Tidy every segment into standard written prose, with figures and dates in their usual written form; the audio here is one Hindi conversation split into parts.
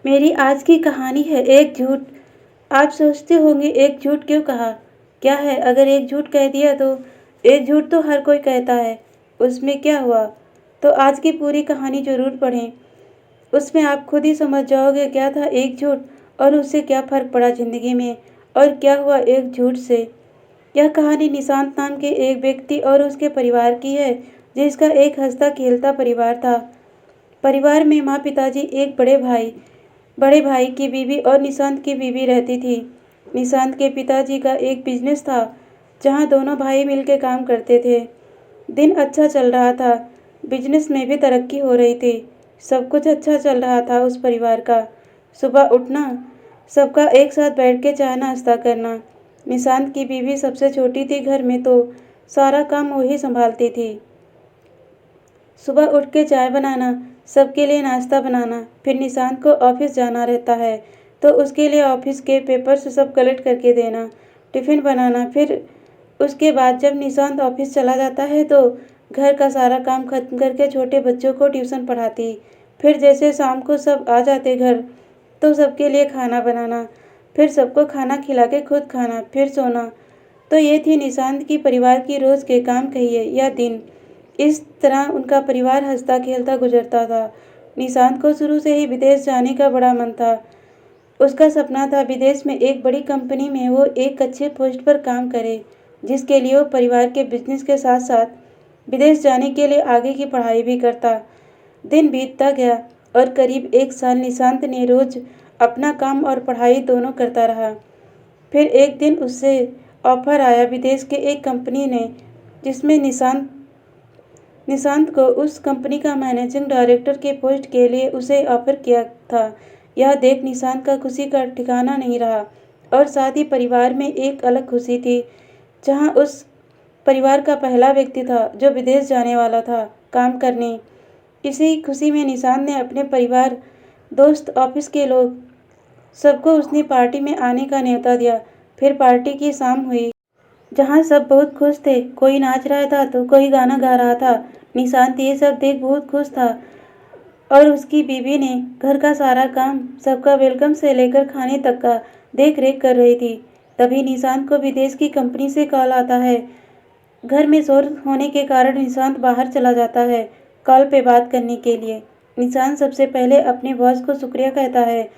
मेरी आज की कहानी है एक झूठ। आप सोचते होंगे एक झूठ क्यों कहा? क्या है अगर एक झूठ कह दिया तो? एक झूठ तो हर कोई कहता है, उसमें क्या हुआ? तो आज की पूरी कहानी ज़रूर पढ़ें, उसमें आप खुद ही समझ जाओगे क्या था एक झूठ और उससे क्या फ़र्क पड़ा ज़िंदगी में और क्या हुआ एक झूठ से। यह कहानी निशांत नाम के एक व्यक्ति और उसके परिवार की है, जिसका एक हँसता खेलता परिवार था। परिवार में माँ, पिताजी, एक बड़े भाई की बीवी और निशांत की बीवी रहती थी। निशांत के पिताजी का एक बिजनेस था, जहाँ दोनों भाई मिलकर काम करते थे। दिन अच्छा चल रहा था, बिजनेस में भी तरक्की हो रही थी, सब कुछ अच्छा चल रहा था उस परिवार का। सुबह उठना, सबका एक साथ बैठ के चाय नाश्ता करना। निशांत की बीवी सबसे छोटी थी घर में, तो सारा काम वही संभालती थी। सुबह उठ के चाय बनाना, सबके लिए नाश्ता बनाना, फिर निशांत को ऑफिस जाना रहता है तो उसके लिए ऑफिस के पेपर्स सब कलेक्ट करके देना, टिफ़िन बनाना। फिर उसके बाद जब निशांत ऑफिस चला जाता है तो घर का सारा काम खत्म करके छोटे बच्चों को ट्यूशन पढ़ाती। फिर जैसे शाम को सब आ जाते घर तो सबके लिए खाना बनाना, फिर सबको खाना खिला के खुद खाना, फिर सोना। तो ये थी निशांत की परिवार की रोज़ के काम कहिए या दिन। इस तरह उनका परिवार हंसता खेलता गुजरता था। निशांत को शुरू से ही विदेश जाने का बड़ा मन था। उसका सपना था विदेश में एक बड़ी कंपनी में वो एक अच्छे पोस्ट पर काम करे, जिसके लिए वो परिवार के बिजनेस के साथ साथ विदेश जाने के लिए आगे की पढ़ाई भी करता। दिन बीतता गया और करीब एक साल निशांत ने रोज अपना काम और पढ़ाई दोनों करता रहा। फिर एक दिन उससे ऑफर आया विदेश के एक कंपनी ने, जिसमें निशांत को उस कंपनी का मैनेजिंग डायरेक्टर के पोस्ट के लिए उसे ऑफर किया था। यह देख निशांत का खुशी का ठिकाना नहीं रहा और साथ ही परिवार में एक अलग खुशी थी, जहां उस परिवार का पहला व्यक्ति था जो विदेश जाने वाला था काम करने। इसी खुशी में निशांत ने अपने परिवार, दोस्त, ऑफिस के लोग सबको उसने पार्टी में आने का न्योता दिया। फिर पार्टी की शाम हुई, जहाँ सब बहुत खुश थे। कोई नाच रहा था तो कोई गाना गा रहा था। निशांत ये सब देख बहुत खुश था और उसकी बीवी ने घर का सारा काम, सबका वेलकम से लेकर खाने तक का देख रेख कर रही थी। तभी निशांत को विदेश की कंपनी से कॉल आता है। घर में शोर होने के कारण निशांत बाहर चला जाता है कॉल पे बात करने के लिए। निशांत सबसे पहले अपने बॉस को शुक्रिया कहता है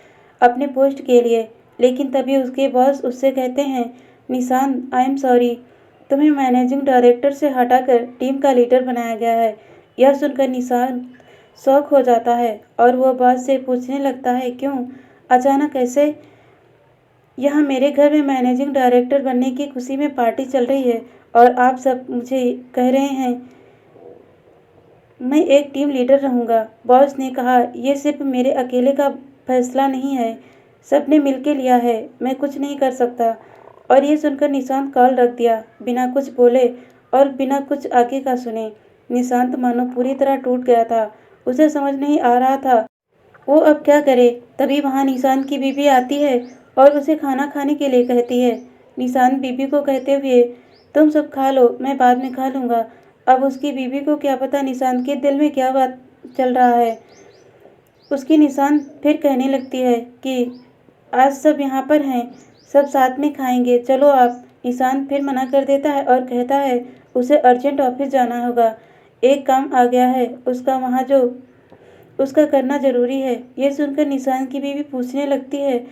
अपने पोस्ट के लिए, लेकिन तभी उसके बॉस उससे कहते हैं, निशांत, आई एम सॉरी, तुम्हें मैनेजिंग डायरेक्टर से हटाकर टीम का लीडर बनाया गया है। यह सुनकर निशांत शॉक हो जाता है और वो बॉस से पूछने लगता है, क्यों, अचानक ऐसे? यहाँ मेरे घर में मैनेजिंग डायरेक्टर बनने की खुशी में पार्टी चल रही है और आप सब मुझे कह रहे हैं मैं एक टीम लीडर रहूँगा। बॉस ने कहा, ये सिर्फ मेरे अकेले का फैसला नहीं है, सबने मिलकर लिया है, मैं कुछ नहीं कर सकता। और ये सुनकर निशांत कॉल रख दिया, बिना कुछ बोले और बिना कुछ आगे का सुने। निशांत मानो पूरी तरह टूट गया था, उसे समझ नहीं आ रहा था वो अब क्या करे। तभी वहाँ निशांत की बीवी आती है और उसे खाना खाने के लिए कहती है। निशांत बीवी को कहते हुए, तुम सब खा लो, मैं बाद में खा लूँगा। अब उसकी बीवी को क्या पता निशांत के दिल में क्या बात चल रहा है। उसकी निशांत फिर कहने लगती है कि आज सब यहाँ पर हैं, सब साथ में खाएंगे, चलो आप। निशांत फिर मना कर देता है और कहता है उसे अर्जेंट ऑफिस जाना होगा, एक काम आ गया है उसका वहाँ जो उसका करना ज़रूरी है। ये सुनकर निशांत की बीवी पूछने लगती है,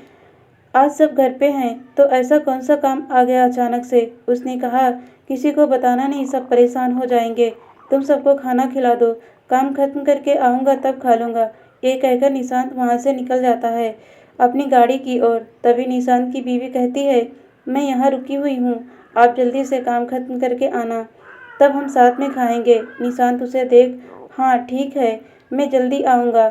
आज सब घर पे हैं तो ऐसा कौन सा काम आ गया अचानक से? उसने कहा, किसी को बताना नहीं, सब परेशान हो जाएंगे, तुम सबको खाना खिला दो, काम खत्म करके आऊँगा तब खा लूँगा। ये कहकर निशांत वहाँ से निकल जाता है अपनी गाड़ी की ओर। तभी निशांत की बीवी कहती है, मैं यहाँ रुकी हुई हूँ, आप जल्दी से काम खत्म करके आना, तब हम साथ में खाएंगे। निशांत उसे देख, हाँ ठीक है, मैं जल्दी आऊँगा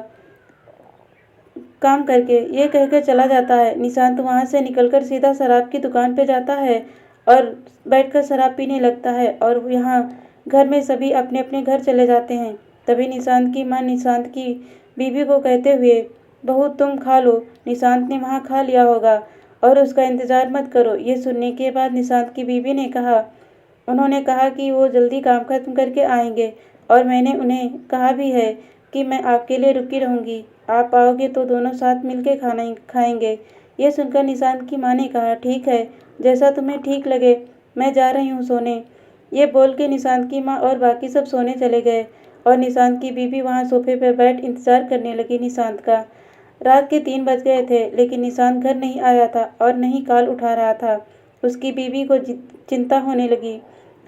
काम करके, ये कहकर चला जाता है। निशांत वहाँ से निकलकर सीधा शराब की दुकान पे जाता है और बैठकर शराब पीने लगता है और यहाँ घर में सभी अपने अपने घर चले जाते हैं। तभी निशांत की माँ निशांत की बीवी को कहते हुए, बहू तुम खा लो, निशांत ने वहाँ खा लिया होगा और उसका इंतज़ार मत करो। ये सुनने के बाद निशांत की बीवी ने कहा, उन्होंने कहा कि वो जल्दी काम खत्म करके आएंगे और मैंने उन्हें कहा भी है कि मैं आपके लिए रुकी रहूँगी। आप आओगे तो दोनों साथ मिलके खाना खाएंगे। ये सुनकर निशांत की माँ ने कहा, ठीक है, जैसा तुम्हें ठीक लगे, मैं जा रही हूँ सोने। ये बोल के निशांत की माँ और बाकी सब सोने चले गए और निशांत की बीवी वहाँ सोफे पर बैठ इंतजार करने लगी निशांत का। रात के 3 बज गए थे, लेकिन निशांत घर नहीं आया था और न ही कॉल उठा रहा था। उसकी बीवी को चिंता होने लगी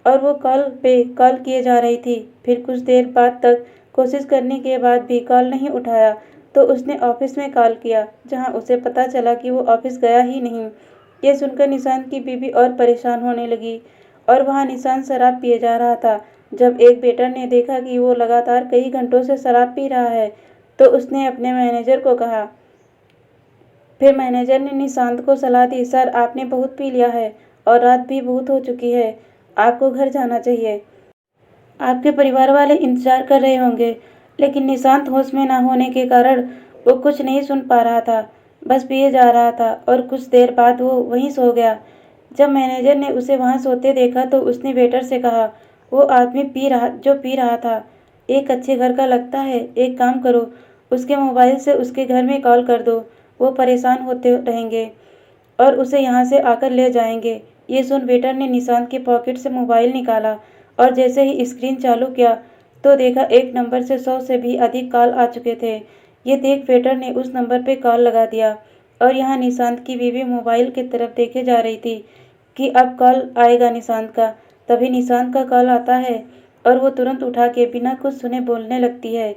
और वो कॉल पे कॉल किए जा रही थी। फिर कुछ देर बाद तक कोशिश करने के बाद भी कॉल नहीं उठाया तो उसने ऑफिस में कॉल किया, जहां उसे पता चला कि वो ऑफिस गया ही नहीं। ये सुनकर निशांत की बीवी और परेशान होने लगी और वहाँ निशांत शराब पिए जा रहा था। जब एक वेटर ने देखा कि वो लगातार कई घंटों से शराब पी रहा है तो उसने अपने मैनेजर को कहा। फिर मैनेजर ने निशांत को सलाह दी, सर आपने बहुत पी लिया है और रात भी बहुत हो चुकी है, आपको घर जाना चाहिए। आपके परिवार वाले इंतजार कर रहे होंगे। लेकिन निशांत होश में न होने के कारण वो कुछ नहीं सुन पा रहा था, बस पिए जा रहा था और कुछ देर बाद वो वहीं सो गया। जब मैनेजर ने उसे वहाँ सोते देखा तो उसने वेटर से कहा, वो आदमी जो पी रहा था एक अच्छे घर का लगता है, एक काम करो, उसके मोबाइल से उसके घर में कॉल कर दो, वो परेशान होते रहेंगे और उसे यहाँ से आकर ले जाएंगे। ये सुन वेटर ने निशांत के पॉकेट से मोबाइल निकाला और जैसे ही स्क्रीन चालू किया तो देखा एक नंबर से 100 से भी अधिक कॉल आ चुके थे। ये देख वेटर ने उस नंबर पे कॉल लगा दिया और यहाँ निशांत की बीवी मोबाइल की तरफ देखे जा रही थी कि अब कॉल आएगा निशांत का। तभी निशांत का कॉल आता है और वो तुरंत उठा के बिना कुछ सुने बोलने लगती है,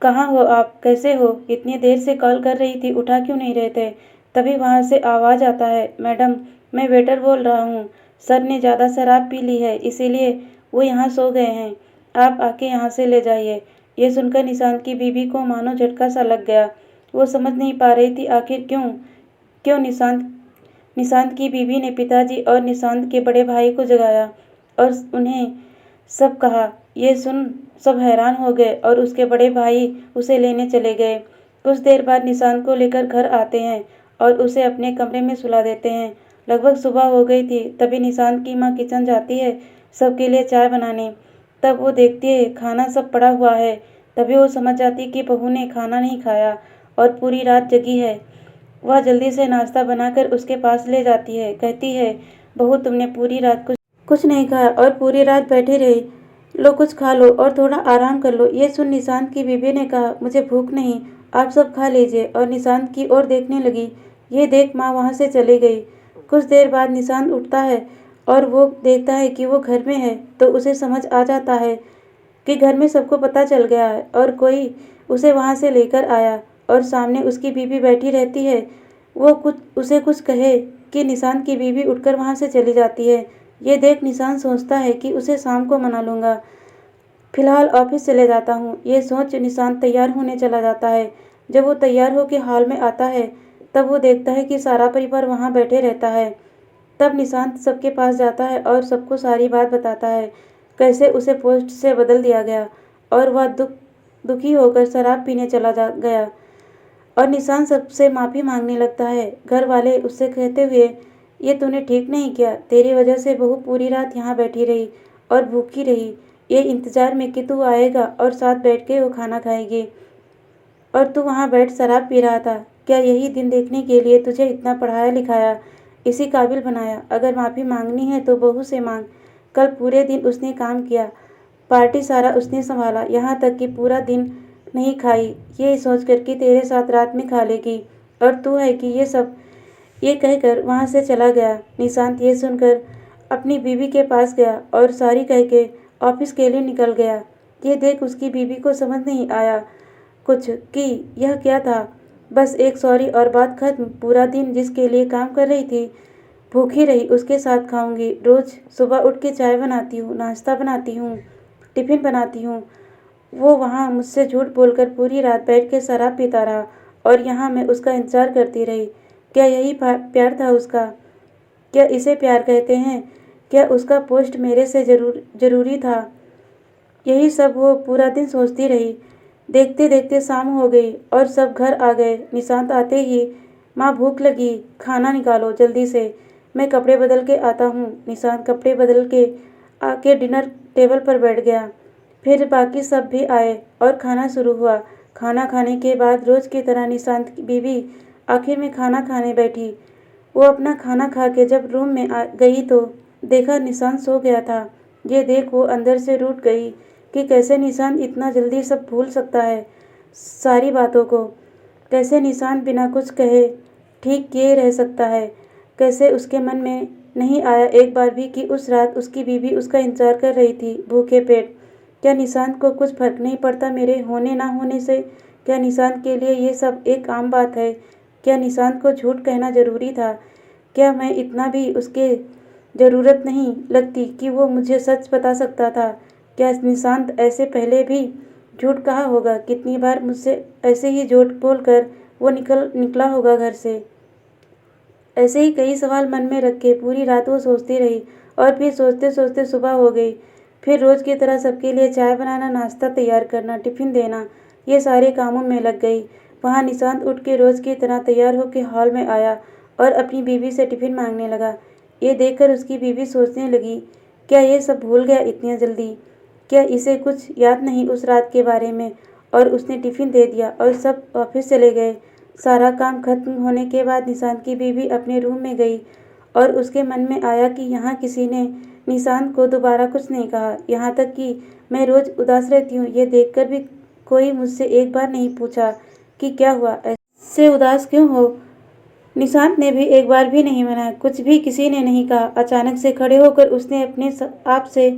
कहाँ हो आप, कैसे हो, इतनी देर से कॉल कर रही थी, उठा क्यों नहीं रहे थे। तभी वहाँ से आवाज़ आता है, मैडम मैं वेटर बोल रहा हूँ, सर ने ज़्यादा शराब पी ली है इसीलिए वो यहाँ सो गए हैं, आप आके यहाँ से ले जाइए। ये सुनकर निशांत की बीवी को मानो झटका सा लग गया। वो समझ नहीं पा रही थी आखिर क्यों क्यों निशांत की बीवी ने पिताजी और निशांत के बड़े भाई को जगाया और उन्हें सब कहा। ये सुन सब हैरान हो गए और उसके बड़े भाई उसे लेने चले गए। कुछ देर बाद निशांत को लेकर घर आते हैं और उसे अपने कमरे में सुला देते हैं। लगभग सुबह हो गई थी, तभी निशांत की माँ किचन जाती है सबके लिए चाय बनाने। तब वो देखती है खाना सब पड़ा हुआ है। तभी वो समझ जाती कि बहू ने खाना नहीं खाया और पूरी रात जगी है। वह जल्दी से नाश्ता बनाकर उसके पास ले जाती है, कहती है, बहू तुमने पूरी रात कुछ नहीं खाया और पूरी रात बैठी रही, लो कुछ खा लो और थोड़ा आराम कर लो। ये सुन निशांत की बीवी ने कहा, मुझे भूख नहीं, आप सब खा लीजिए, और निशांत की ओर देखने लगी। ये देख माँ वहाँ से चली गई। कुछ देर बाद निशांत उठता है और वो देखता है कि वो घर में है तो उसे समझ आ जाता है कि घर में सबको पता चल गया है और कोई उसे वहाँ से लेकर आया और सामने उसकी बीवी बैठी रहती है। वो उसे कुछ कहे कि निशांत की बीवी उठकर वहाँ से चली जाती है। ये देख निशांत सोचता है कि उसे शाम को मना लूँगा, फिलहाल ऑफिस चले जाता हूँ। ये सोच निशांत तैयार होने चला जाता है। जब वो तैयार होकर हॉल में आता है तब वो देखता है कि सारा परिवार वहाँ बैठे रहता है। तब निशांत सबके पास जाता है और सबको सारी बात बताता है, कैसे उसे पोस्ट से बदल दिया गया और वह दुखी होकर शराब पीने चला गया। और निशांत सबसे माफ़ी मांगने लगता है। घर वाले उससे कहते हुए, ये तूने ठीक नहीं किया, तेरी वजह से बहू पूरी रात यहाँ बैठी रही और भूखी रही, ये इंतज़ार में कि तू आएगा और साथ बैठ के वो खाना खाएगी, और तू वहाँ बैठ शराब पी रहा था। क्या यही दिन देखने के लिए तुझे इतना पढ़ाया लिखाया, इसी काबिल बनाया? अगर माफ़ी मांगनी है तो बहू से मांग। कल पूरे दिन उसने काम किया, पार्टी सारा उसने संभाला, यहाँ तक कि पूरा दिन नहीं खाई, ये सोचकर कि तेरे साथ रात में खा लेगी, और तू है कि ये कहकर वहाँ से चला गया। निशांत ये सुनकर अपनी बीवी के पास गया और सारी कह के ऑफिस के लिए निकल गया। ये देख उसकी बीवी को समझ नहीं आया कुछ कि यह क्या था। बस एक सॉरी और बात खत्म। पूरा दिन जिसके लिए काम कर रही थी, भूखी रही, उसके साथ खाऊंगी। रोज़ सुबह उठ के चाय बनाती हूँ, नाश्ता बनाती हूँ, टिफ़िन बनाती हूँ। वो वहाँ मुझसे झूठ बोलकर पूरी रात बैठ के शराब पीता रहा और यहाँ मैं उसका इंतज़ार करती रही। क्या यही प्यार था उसका? क्या इसे प्यार कहते हैं? क्या उसका पोस्ट मेरे से ज़रूरी था? यही सब वो पूरा दिन सोचती रही। देखते देखते शाम हो गई और सब घर आ गए। निशांत आते ही, माँ भूख लगी, खाना निकालो जल्दी से, मैं कपड़े बदल के आता हूँ। निशांत कपड़े बदल के आके डिनर टेबल पर बैठ गया। फिर बाकी सब भी आए और खाना शुरू हुआ। खाना खाने के बाद रोज़ की तरह निशांत की बीवी आखिर में खाना खाने बैठी। वो अपना खाना खा के जब रूम में गई तो देखा निशांत सो गया था। ये देख वो अंदर से रूठ गई कि कैसे निशांत इतना जल्दी सब भूल सकता है, सारी बातों को। कैसे निशांत बिना कुछ कहे ठीक किए रह सकता है। कैसे उसके मन में नहीं आया एक बार भी कि उस रात उसकी बीवी उसका इंतजार कर रही थी भूखे पेट। क्या निशांत को कुछ फर्क नहीं पड़ता मेरे होने ना होने से? क्या निशांत के लिए ये सब एक आम बात है? क्या निशांत को झूठ कहना ज़रूरी था? क्या मैं इतना भी उसके ज़रूरत नहीं लगती कि वो मुझे सच बता सकता था? क्या निशांत ऐसे पहले भी झूठ कहा होगा? कितनी बार मुझसे ऐसे ही झूठ बोलकर वो निकला होगा घर से? ऐसे ही कई सवाल मन में रख के पूरी रात वो सोचती रही और फिर सोचते सोचते सुबह हो गई। फिर रोज़ की तरह सबके लिए चाय बनाना, नाश्ता तैयार करना, टिफ़िन देना, ये सारे कामों में लग गई। वहाँ निशांत उठ के रोज़ की तरह तैयार होकर हॉल में आया और अपनी बीवी से टिफ़िन मांगने लगा। ये देखकर उसकी बीवी सोचने लगी, क्या ये सब भूल गया इतनी जल्दी? क्या इसे कुछ याद नहीं उस रात के बारे में? और उसने टिफ़िन दे दिया और सब ऑफिस चले गए। सारा काम खत्म होने के बाद निशांत की बीवी अपने रूम में गई और उसके मन में आया कि यहाँ किसी ने निशांत को दोबारा कुछ नहीं कहा। यहाँ तक कि मैं रोज़ उदास रहती हूँ ये देखकर भी कोई मुझसे एक बार नहीं पूछा कि क्या हुआ, ऐसे उदास क्यों हो? निशांत ने भी एक बार भी नहीं मनाया, कुछ भी किसी ने नहीं कहा। अचानक से खड़े होकर उसने अपने आप से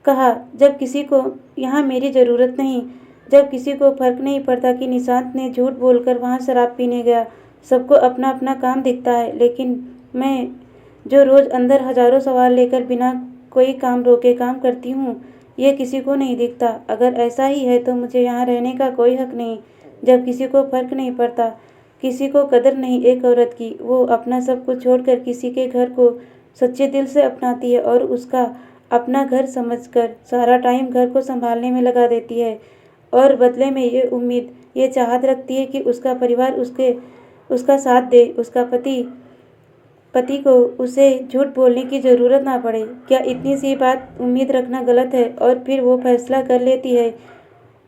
कहा, जब किसी को यहाँ मेरी ज़रूरत नहीं, जब किसी को फर्क नहीं पड़ता कि निशांत ने झूठ बोलकर वहाँ शराब पीने गया। सबको अपना अपना काम दिखता है, लेकिन मैं जो रोज़ अंदर हजारों सवाल लेकर बिना कोई काम रोके काम करती हूँ, ये किसी को नहीं दिखता। अगर ऐसा ही है तो मुझे यहाँ रहने का कोई हक नहीं। जब किसी को फर्क नहीं पड़ता, किसी को कदर नहीं एक औरत की, वो अपना सब कुछ छोड़कर किसी के घर को सच्चे दिल से अपनाती है और उसका अपना घर समझकर सारा टाइम घर को संभालने में लगा देती है और बदले में ये उम्मीद, ये चाहत रखती है कि उसका परिवार उसका साथ दे, उसका पति को उसे झूठ बोलने की ज़रूरत ना पड़े। क्या इतनी सी बात उम्मीद रखना गलत है? और फिर वो फैसला कर लेती है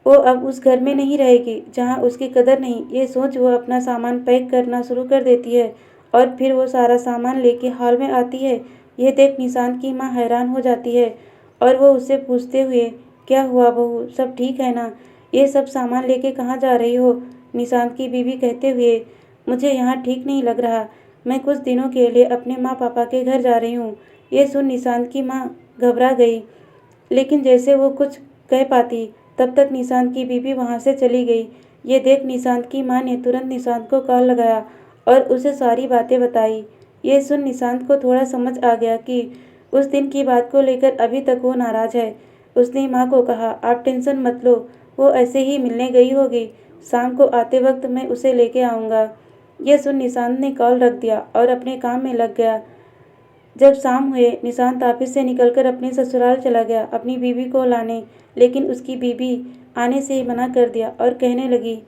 वो अब उस घर में नहीं रहेगी जहाँ उसकी कदर नहीं। ये सोच वो अपना सामान पैक करना शुरू कर देती है और फिर वो सारा सामान लेके हॉल में आती है। यह देख निशांत की माँ हैरान हो जाती है और वो उससे पूछते हुए, क्या हुआ बहू, सब ठीक है ना? ये सब सामान लेके कहाँ जा रही हो? निशांत की बीवी कहते हुए, मुझे यहाँ ठीक नहीं लग रहा, मैं कुछ दिनों के लिए अपने माँ पापा के घर जा रही हूँ। ये सुन निशांत की माँ घबरा गई, लेकिन जैसे वो कुछ कह पाती तब तक निशांत की बीवी वहाँ से चली गई। ये देख निशांत की माँ ने तुरंत निशांत को कॉल लगाया और उसे सारी बातें बताई। ये सुन निशांत को थोड़ा समझ आ गया कि उस दिन की बात को लेकर अभी तक वो नाराज़ है। उसने माँ को कहा, आप टेंशन मत लो, वो ऐसे ही मिलने गई होगी, शाम को आते वक्त मैं उसे लेके आऊँगा। यह सुन निशांत ने कॉल रख दिया और अपने काम में लग गया। जब शाम हुए निशांत ऑफिस से निकलकर अपने ससुराल चला गया अपनी बीवी को लाने, लेकिन उसकी बीवी आने से मना कर दिया और कहने लगी,